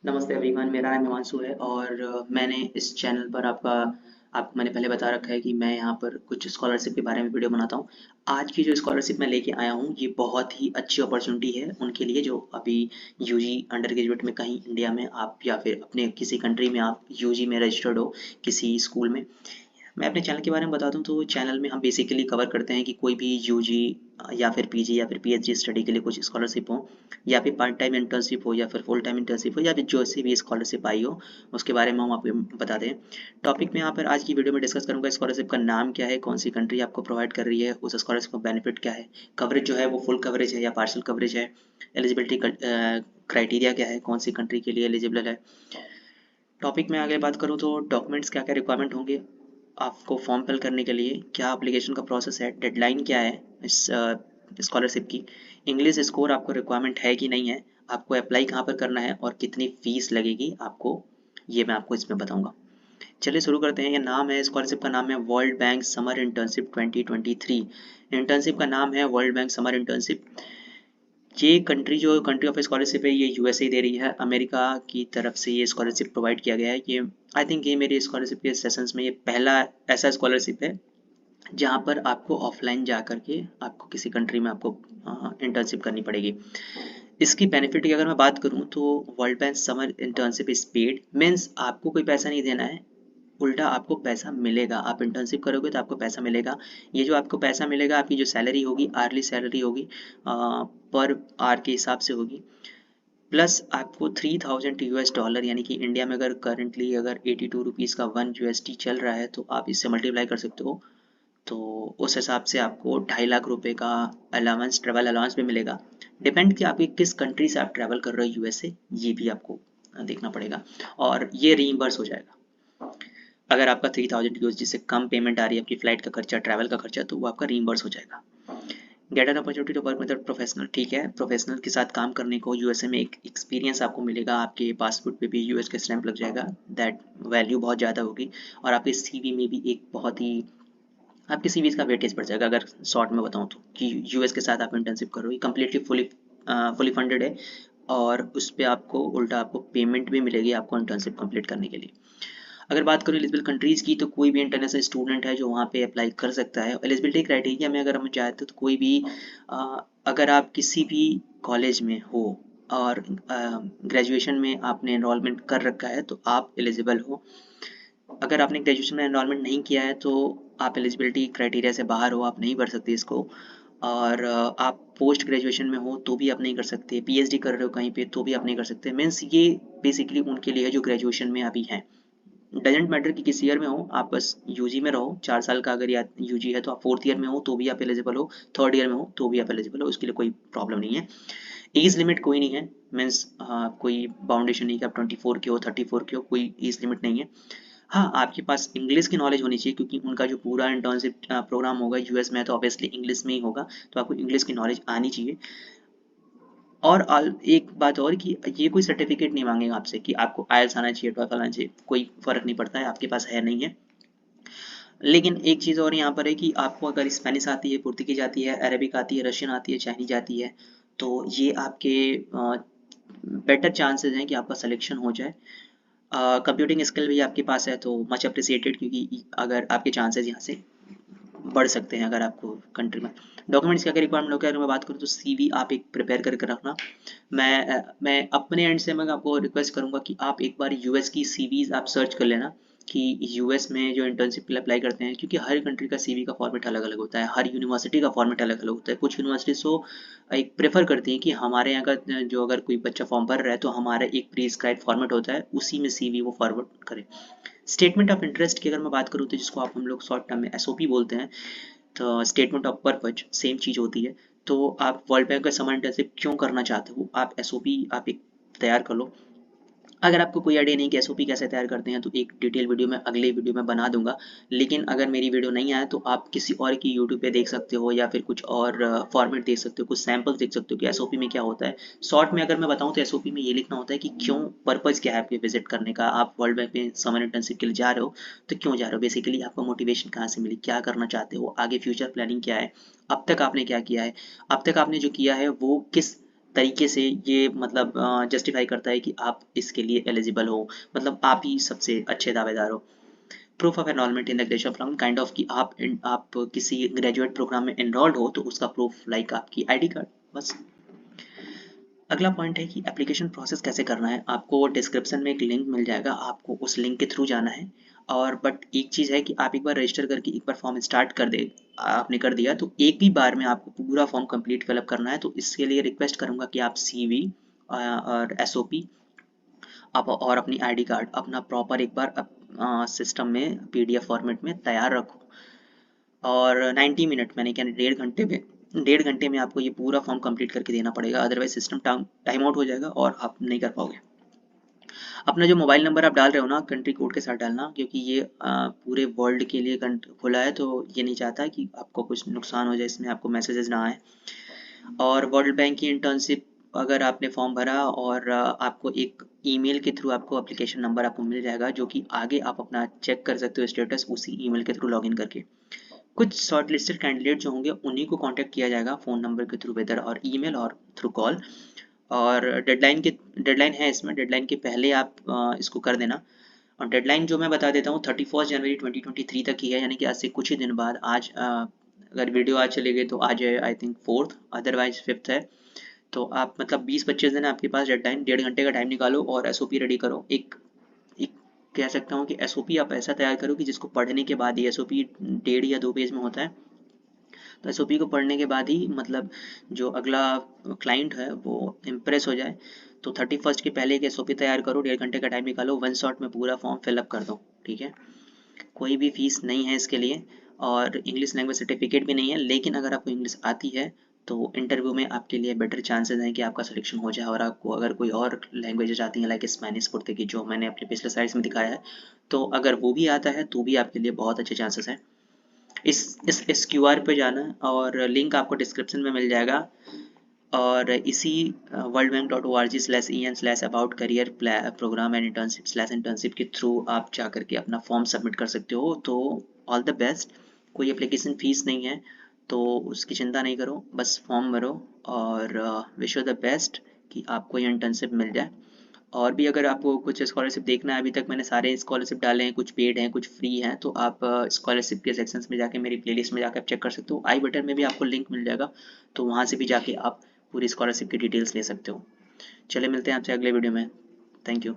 नमस्ते एवरीवन, मेरा नाम हिमांशु है और मैंने इस चैनल पर आपको मैंने पहले बता रखा है कि मैं यहाँ पर कुछ स्कॉलरशिप के बारे में वीडियो बनाता हूँ। आज की जो स्कॉलरशिप मैं लेके आया हूँ ये बहुत ही अच्छी अपॉर्चुनिटी है उनके लिए जो अभी यूजी अंडर ग्रेजुएट में कहीं इंडिया में आप या फिर अपने किसी कंट्री में आप यूजी में रजिस्टर्ड हो किसी स्कूल में। मैं अपने चैनल के बारे में बता दूं तो चैनल में हम बेसिकली कवर करते हैं कि कोई भी यूजी या फिर पीजी या फिर पीएचडी स्टडी के लिए कुछ स्कॉलरशिप हो या फिर पार्ट टाइम इंटर्नशिप हो या फिर फुल टाइम इंटर्नशिप हो या फिर जो सी भी स्कॉलरशिप आई हो उसके बारे में हम आपको बता दें। टॉपिक में यहाँ पर आज की वीडियो में डिस्कस करूंगा स्कॉलरशिप का नाम क्या है, कौन सी कंट्री आपको प्रोवाइड कर रही है, उस स्कॉलरशिप का बेनिफिट क्या है, कवरेज जो है वो फुल कवरेज है या पार्शल कवरेज है, एलिजिबिलिटी क्राइटेरिया क्या है, कौन सी कंट्री के लिए एलिजिबल है। टॉपिक में आगे बात करूँ तो डॉक्यूमेंट्स क्या क्या रिक्वायरमेंट होंगे आपको फॉर्म फिल करने के लिए, क्या एप्लीकेशन का प्रोसेस है, डेडलाइन क्या है इस स्कॉलरशिप की, इंग्लिश स्कोर आपको रिक्वायरमेंट है कि नहीं है, आपको अप्लाई कहाँ पर करना है और कितनी फीस लगेगी आपको, ये मैं आपको इसमें बताऊंगा। चलिए शुरू करते हैं। ये नाम है, स्कॉलरशिप का नाम है world bank summer internship 2023। Internship का नाम है वर्ल्ड बैंक समर इंटर्नशिप। ये कंट्री जो कंट्री ऑफ स्कॉलरशिप है ये यूएसए दे रही है, अमेरिका की तरफ से ये स्कॉलरशिप प्रोवाइड किया गया है। ये आई थिंक ये मेरी स्कॉलरशिप के सेशंस में ये पहला ऐसा स्कॉलरशिप है जहाँ पर आपको ऑफलाइन जा करके आपको किसी कंट्री में आपको इंटर्नशिप करनी पड़ेगी। इसकी बेनिफिट की अगर मैं बात करूँ तो world bank summer internship is paid, means आपको कोई पैसा नहीं देना है, उल्टा आपको पैसा मिलेगा। आप इंटर्नशिप करोगे तो आपको पैसा मिलेगा। ये जो आपको पैसा मिलेगा आपकी जो सैलरी होगी, आर्ली सैलरी होगी, पर आर के हिसाब से होगी, प्लस आपको 3000 यूएस डॉलर, यानी कि इंडिया में अगर करंटली अगर 82 रुपीज़ का 1 USD चल रहा है तो आप इससे मल्टीप्लाई कर सकते हो। तो उस हिसाब से आपको 2.5 लाख रुपए का अलाउंस, ट्रैवल अलाउंस भी मिलेगा। डिपेंड कि आपकी किस कंट्री से आप ट्रैवल कर रहे हो यूएसए, ये भी आपको देखना पड़ेगा और ये रीइंबर्स हो जाएगा। अगर आपका 3000 यूएसडी से कम पेमेंट आ रही है आपकी फ्लाइट का खर्चा, ट्रैवल का खर्चा, तो वो आपका रीइंबर्स हो जाएगा। Get an opportunity to work with professional, ठीक है, प्रोफेशनल के साथ काम करने को यूएसए में एक एक्सपीरियंस आपको मिलेगा, आपके पासपोर्ट पे भी यूएस का स्टैंप लग जाएगा, दैट वैल्यू बहुत ज़्यादा होगी और आपके सीवी में भी एक बहुत ही आपके सीवी का वेटेज बढ़ जाएगा। अगर शॉर्ट में बताऊं तो कि यूएस के साथ आप इंटर्नशिप कर रहे हो, कम्प्लीटली फुली फंडेड है और उस पर आपको उल्टा आपको पेमेंट भी मिलेगी आपको इंटर्नशिप कंप्लीट करने के लिए। अगर बात करें एलिजिबल कंट्रीज़ की तो कोई भी इंटरनेशनल स्टूडेंट है जो वहाँ पे अप्लाई कर सकता है। एलिजिबिलिटी क्राइटेरिया में अगर हम चाहते तो कोई भी अगर आप किसी भी कॉलेज में हो और ग्रेजुएशन में आपने एनरोलमेंट कर रखा है तो आप एलिजिबल हो। अगर आपने ग्रेजुएशन में एनरोलमेंट नहीं किया है तो आप एलिजिबिलिटी क्राइटेरिया से बाहर हो, आप नहीं भर सकते इसको। और आप पोस्ट ग्रेजुएशन में हो तो भी आप नहीं कर सकते, पीएचडी कर रहे हो कहीं पे तो भी आप नहीं कर सकते। मीन्स ये बेसिकली उनके लिए है जो ग्रेजुएशन में अभी हैं। डजेंट मैटर कि किस ईयर में हो, आप बस यूजी में रहो। 4 साल का अगर यूजी है तो आप फोर्थ ईयर में हो तो भी आप एलिजिबल हो, थर्ड ईयर में हो तो भी आप एलिजिबल हो, उसके लिए कोई प्रॉब्लम नहीं है। एज लिमिट कोई नहीं है, मीन्स कोई बाउंडेशन नहीं कि आप 24 के हो, 34 के हो, कोई एज लिमिट नहीं है। हाँ, आपके पास इंग्लिश की नॉलेज होनी चाहिए क्योंकि उनका जो पूरा इंटर्नशिप प्रोग्राम होगा यूएस में है तो ऑब्वियसली इंग्लिश में ही होगा, तो आपको इंग्लिश की नॉलेज आनी चाहिए। और एक बात और कि ये कोई सर्टिफिकेट नहीं मांगेगा आपसे कि आपको आइल्स आना चाहिए, टॉफल आना चाहिए, कोई फर्क नहीं पड़ता है, आपके पास है नहीं है। लेकिन एक चीज़ और यहाँ पर है कि आपको अगर स्पेनिश आती है, पुर्तगीज आती है, अरेबिक आती है, रशियन आती है, चाइनीज आती है, तो ये आपके बेटर चांसेस हैं कि आपका सिलेक्शन हो जाए। कंप्यूटिंग स्किल भी आपके पास है तो मच अप्रिसिएटेड, क्योंकि अगर आपके चांसेस यहाँ से बढ़ सकते हैं अगर आपको कंट्री में। डॉक्यूमेंट्स की अगर रिक्वायरमेंट हो, अगर मैं बात करूँ तो सीवी आप एक प्रिपेयर करके रखना। मैं अपने एंड से मैं आपको रिक्वेस्ट करूंगा कि आप एक बार यूएस की सीवीज आप सर्च कर लेना कि यूएस में जो इंटर्नशिप के लिए अप्लाई करते हैं, क्योंकि हर कंट्री का सीवी का फॉर्मेट अलग अलग होता है, हर यूनिवर्सिटी का फॉर्मेट अलग अलग होता है। कुछ यूनिवर्सिटीज तो एक प्रेफर करती हैं कि हमारे यहाँ का जो अगर कोई बच्चा फॉर्म भर रहा है तो हमारा एक प्रीस्क्राइब फॉर्मेट होता है, उसी में सीवी वो फॉरवर्ड करे। स्टेटमेंट ऑफ इंटरेस्ट की अगर मैं बात करूँ तो जिसको आप हम लोग शॉर्ट टर्म में एसओपी बोलते हैं, तो स्टेटमेंट ऑफ पर्पज सेम चीज़ होती है। तो आप वर्ल्ड बैंक का समर इंटर्नशिप क्यों करना चाहते हो, आप एसओपी आप एक तैयार कर लो। अगर आपको कोई आइडिया नहीं कि एसओपी कैसे तैयार करते हैं तो एक डिटेल वीडियो में अगले वीडियो में बना दूंगा। लेकिन अगर मेरी वीडियो नहीं आए तो आप किसी और की यूट्यूब पे देख सकते हो या फिर कुछ और फॉर्मेट देख सकते हो, कुछ सैम्पल्स देख सकते हो कि एसओपी में क्या होता है। शॉर्ट में अगर मैं बताऊं तो एसओपी में ये लिखना होता है कि क्यों, पर्पज क्या है आपके विजिट करने का, आप वर्ल्ड बैंक में समर इंटर्नशिप के लिए जा रहे हो तो क्यों जा रहे हो, बेसिकली आपको मोटिवेशन कहाँ से मिली, क्या करना चाहते हो, आगे फ्यूचर प्लानिंग क्या है, अब तक आपने क्या किया है, अब तक आपने जो किया है वो किस तरीके से ये मतलब जस्टिफाई करता है कि आप इसके लिए एलिजिबल हो, मतलब आप ही सबसे अच्छे दावेदार हो। Proof of enrolment in the graduation programme, kind of कि आप किसी ग्रेजुएट प्रोग्राम में एनरोल्ड हो तो उसका प्रूफ, लाइक आपकी आईडी कार्ड, बस। अगला पॉइंट है कि एप्लीकेशन प्रोसेस कैसे करना है। आपको डिस्क्रिप्शन में एक लिंक मिल जाएगा, आपको उस लिंक के थ्रू जाना है। और बट एक चीज़ है कि आप एक बार रजिस्टर करके एक बार फॉर्म स्टार्ट कर दे, आपने कर दिया तो एक भी बार में आपको पूरा फॉर्म कंप्लीट फिलअप करना है। तो इसके लिए रिक्वेस्ट करूंगा कि आप CV और SOP आप और अपनी आईडी कार्ड अपना प्रॉपर एक बार सिस्टम में PDF फॉर्मेट में तैयार रखो। और 90 मिनट, मैंने क्या, 1.5 घंटे में आपको ये पूरा फॉर्म कंप्लीट करके देना पड़ेगा, अदरवाइज सिस्टम टाइम आउट हो जाएगा और आप नहीं कर पाओगे। अपना जो मोबाइल नंबर आप डाल रहे हो ना, कंट्री कोड के साथ डालना, क्योंकि ये पूरे वर्ल्ड के लिए खुला है, तो ये नहीं चाहता कि आपको कुछ नुकसान हो जाए, इसमें आपको मैसेजेस ना आए। और वर्ल्ड बैंक की इंटर्नशिप अगर आपने फॉर्म भरा और आपको एक ईमेल के थ्रू आपको एप्लीकेशन नंबर आपको मिल जाएगा, जो कि आगे आप अपना चेक कर सकते हो स्टेटस उसी ईमेल के थ्रू लॉगिन करके। कुछ शॉर्ट लिस्टेड कैंडिडेट जो होंगे उन्हीं को कांटेक्ट किया जाएगा फ़ोन नंबर के थ्रू, वेदर और ईमेल और थ्रू कॉल। और डेडलाइन है इसमें, डेडलाइन के पहले आप इसको कर देना। और डेडलाइन जो मैं बता देता हूँ 31 जनवरी 2023 तक ही है, यानी कि आज से कुछ ही दिन बाद। आज अगर वीडियो आज चले गए तो आज है I think 4th, otherwise 5th है। तो आप मतलब 20-25 दिन है आपके पास डेडलाइन, 1.5 घंटे का टाइम निकालो और SOP रेडी करो। एक कह सकता हूँ कि SOP आप ऐसा तैयार करो कि जिसको पढ़ने के बाद ही, SOP 1.5 या 2 पेज में होता है, तो SOP को पढ़ने के बाद ही मतलब जो अगला क्लाइंट है वो इम्प्रेस हो जाए। तो 31 के पहले एक SOP तैयार करो, 1.5 घंटे का टाइम निकालो, वन शॉट में पूरा फॉर्म फिलअप कर दो, ठीक है। कोई भी फीस नहीं है इसके लिए और इंग्लिश लैंग्वेज सर्टिफिकेट भी नहीं है, लेकिन अगर आपको इंग्लिश आती है तो इंटरव्यू में आपके लिए बेटर चांसेस हैं कि आपका सिलेक्शन हो जाए। और आपको अगर कोई और लैंग्वेजेस आती हैं लाइक स्पेनिश, पुर्तगाली, जो मैंने अपने पिछले स्लाइड्स में दिखाया है, तो अगर वो भी आता है तो भी आपके लिए बहुत अच्छे चांसेस हैं। इस QR पे जाना और लिंक आपको डिस्क्रिप्शन में मिल जाएगा। और इसी worldbank.org/en/about-career प्रोग्राम एंड इंटर्नशिप के थ्रू आप जा करके अपना फॉर्म सबमिट कर सकते हो। तो ऑल द बेस्ट। कोई एप्लीकेशन फीस नहीं है तो उसकी चिंता नहीं करो, बस फॉर्म भरो और विश यू द बेस्ट कि आपको ये इंटर्नशिप मिल जाए। और भी अगर आपको कुछ स्कॉलरशिप देखना है, अभी तक मैंने सारे स्कॉलरशिप डाले हैं, कुछ पेड हैं कुछ फ्री हैं, तो आप स्कॉलरशिप के सेक्शंस में जाके मेरी प्लेलिस्ट में जाकर चेक कर सकते हो। आई बटन में भी आपको लिंक मिल जाएगा, तो वहाँ से भी जाके आप पूरी स्कॉलरशिप की डिटेल्स ले सकते हो। चलिए मिलते हैं आपसे अगले वीडियो में। Thank you.